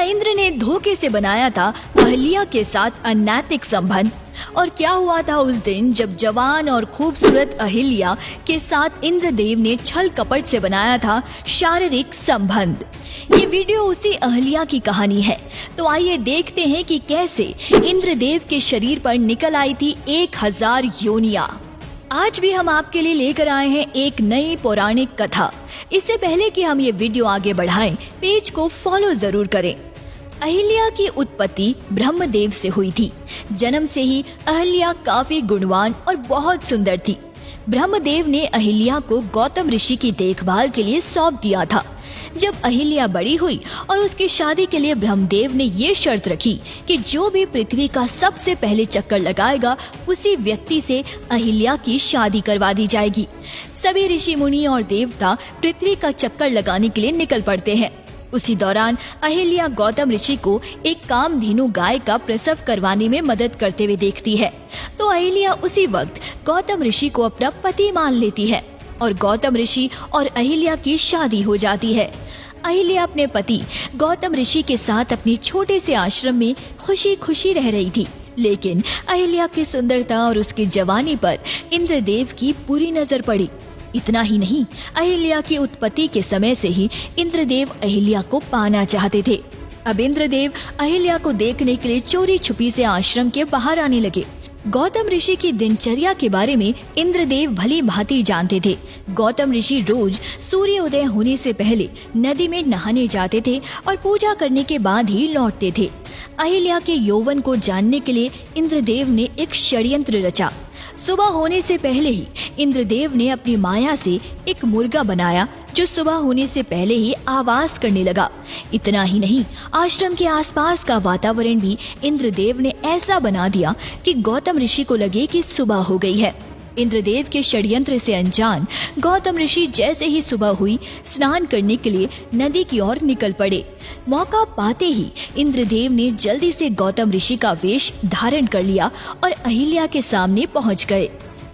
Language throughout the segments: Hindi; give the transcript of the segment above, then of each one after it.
इंद्र ने धोखे से बनाया था अहल्या के साथ अनैतिक संबंध। और क्या हुआ था उस दिन जब जवान और खूबसूरत अहिल्या के साथ इंद्रदेव ने छल कपट से बनाया था शारीरिक संबंध। ये वीडियो उसी अहल्या की कहानी है। तो आइए देखते हैं कि कैसे इंद्रदेव के शरीर पर निकल आई थी 1000 योनियां। आज भी हम आपके लिए लेकर आए हैं एक नई पौराणिक कथा। इससे पहले कि हम ये वीडियो आगे बढ़ाएं, पेज को फॉलो जरूर करें। अहिल्या की उत्पत्ति ब्रह्मदेव से हुई थी। जन्म से ही अहिल्या काफी गुणवान और बहुत सुंदर थी। ब्रह्मदेव ने अहिल्या को गौतम ऋषि की देखभाल के लिए सौंप दिया था। जब अहिल्या बड़ी हुई और उसकी शादी के लिए ब्रह्मदेव ने ये शर्त रखी कि जो भी पृथ्वी का सबसे पहले चक्कर लगाएगा उसी व्यक्ति से अहिल्या की शादी करवा दी जाएगी। सभी ऋषि मुनि और देवता पृथ्वी का चक्कर लगाने के लिए निकल पड़ते हैं। उसी दौरान अहिल्या गौतम ऋषि को एक कामधेनु गाय का प्रसव करवाने में मदद करते हुए देखती है। तो अहिल्या उसी वक्त गौतम ऋषि को अपना पति मान लेती है और गौतम ऋषि और अहिल्या की शादी हो जाती है। अहिल्या अपने पति गौतम ऋषि के साथ अपने छोटे से आश्रम में खुशी खुशी रह रही थी। लेकिन अहिल्या की सुंदरता और उसकी जवानी पर इंद्रदेव की बुरी नजर पड़ी। इतना ही नहीं, अहिल्या की उत्पत्ति के समय से ही इंद्रदेव अहिल्या को पाना चाहते थे। अब इंद्रदेव अहिल्या को देखने के लिए चोरी छुपी से आश्रम के बाहर आने लगे। गौतम ऋषि की दिनचर्या के बारे में इंद्रदेव भली भांति जानते थे। गौतम ऋषि रोज सूर्योदय होने से पहले नदी में नहाने जाते थे और पूजा करने के बाद ही लौटते थे। अहिल्या के यौवन को जानने के लिए इंद्रदेव ने एक षड्यंत्र रचा। सुबह होने से पहले ही इंद्रदेव ने अपनी माया से एक मुर्गा बनाया जो सुबह होने से पहले ही आवाज करने लगा। इतना ही नहीं, आश्रम के आसपास का वातावरण भी इंद्रदेव ने ऐसा बना दिया कि गौतम ऋषि को लगे कि सुबह हो गई है। इंद्रदेव के षड्यंत्र से अनजान गौतम ऋषि जैसे ही सुबह हुई स्नान करने के लिए नदी की ओर निकल पड़े। मौका पाते ही इंद्रदेव ने जल्दी से गौतम ऋषि का वेश धारण कर लिया और अहिल्या के सामने पहुंच गए।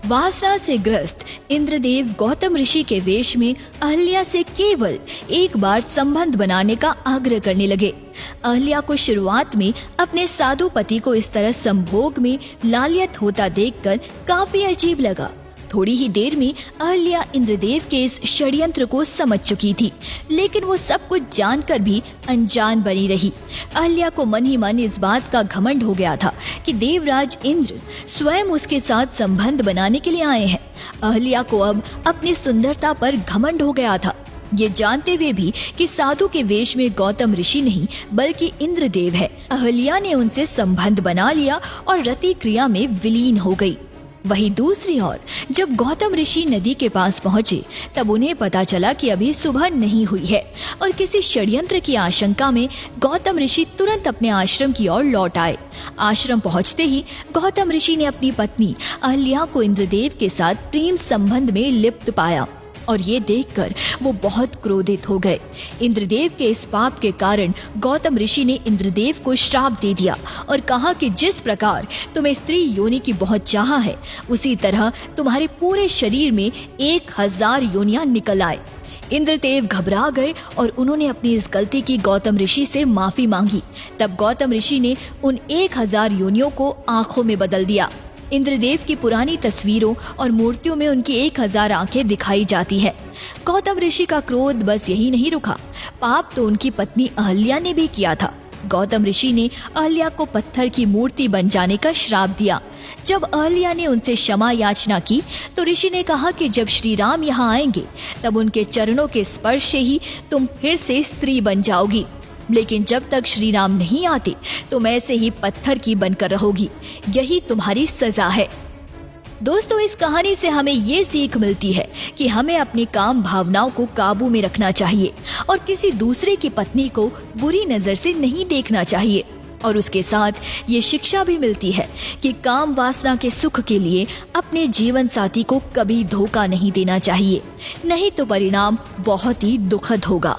वासना से ग्रस्त इंद्रदेव गौतम ऋषि के वेश में अहिल्या से केवल एक बार संबंध बनाने का आग्रह करने लगे। अहिल्या को शुरुआत में अपने साधु पति को इस तरह संभोग में लालियत होता देखकर काफी अजीब लगा। थोड़ी ही देर में अहिल्या इंद्रदेव के इस षड्यंत्र को समझ चुकी थी, लेकिन वो सब कुछ जानकर भी अनजान बनी रही। अहिल्या को मन ही मन इस बात का घमंड हो गया था कि देवराज इंद्र स्वयं उसके साथ संबंध बनाने के लिए आए हैं। अहिल्या को अब अपनी सुंदरता पर घमंड हो गया था, ये जानते हुए भी कि साधु के वेश में गौतम ऋषि नहीं बल्कि इंद्रदेव है। अहिल्या ने उनसे संबंध बना लिया और रति क्रिया में विलीन हो गई। वहीं दूसरी ओर जब गौतम ऋषि नदी के पास पहुंचे तब उन्हें पता चला कि अभी सुबह नहीं हुई है और किसी षड्यंत्र की आशंका में गौतम ऋषि तुरंत अपने आश्रम की ओर लौट आए। आश्रम पहुंचते ही गौतम ऋषि ने अपनी पत्नी अहिल्या को इंद्रदेव के साथ प्रेम संबंध में लिप्त पाया और ये देखकर वो बहुत क्रोधित हो गए। इंद्रदेव के इस पाप के कारण गौतम ऋषि ने इंद्रदेव को श्राप दे दिया और कहा कि जिस प्रकार तुम्हें स्त्री योनि की बहुत चाह है उसी तरह तुम्हारे पूरे शरीर में 1000 योनियां निकल आए। इंद्रदेव घबरा गए और उन्होंने अपनी इस गलती की गौतम ऋषि से माफी मांगी। तब गौतम ऋषि ने उन 1000 योनियों को आंखों में बदल दिया। इंद्रदेव की पुरानी तस्वीरों और मूर्तियों में उनकी 1000 आंखें दिखाई जाती है। गौतम ऋषि का क्रोध बस यही नहीं रुका, पाप तो उनकी पत्नी अहिल्या ने भी किया था। गौतम ऋषि ने अहिल्या को पत्थर की मूर्ति बन जाने का श्राप दिया। जब अहिल्या ने उनसे क्षमा याचना की तो ऋषि ने कहा कि जब श्री राम यहाँ आएंगे तब उनके चरणों के स्पर्श से ही तुम फिर से स्त्री बन जाओगी, लेकिन जब तक श्री राम नहीं आते तुम ऐसे ही पत्थर की बनकर रहोगी। यही तुम्हारी सजा है। दोस्तों, इस कहानी से हमें ये सीख मिलती है कि हमें अपनी काम भावनाओं को काबू में रखना चाहिए और किसी दूसरे की पत्नी को बुरी नजर से नहीं देखना चाहिए। और उसके साथ ये शिक्षा भी मिलती है कि काम वासना के सुख के लिए अपने जीवन साथी को कभी धोखा नहीं देना चाहिए, नहीं तो परिणाम बहुत ही दुखद होगा।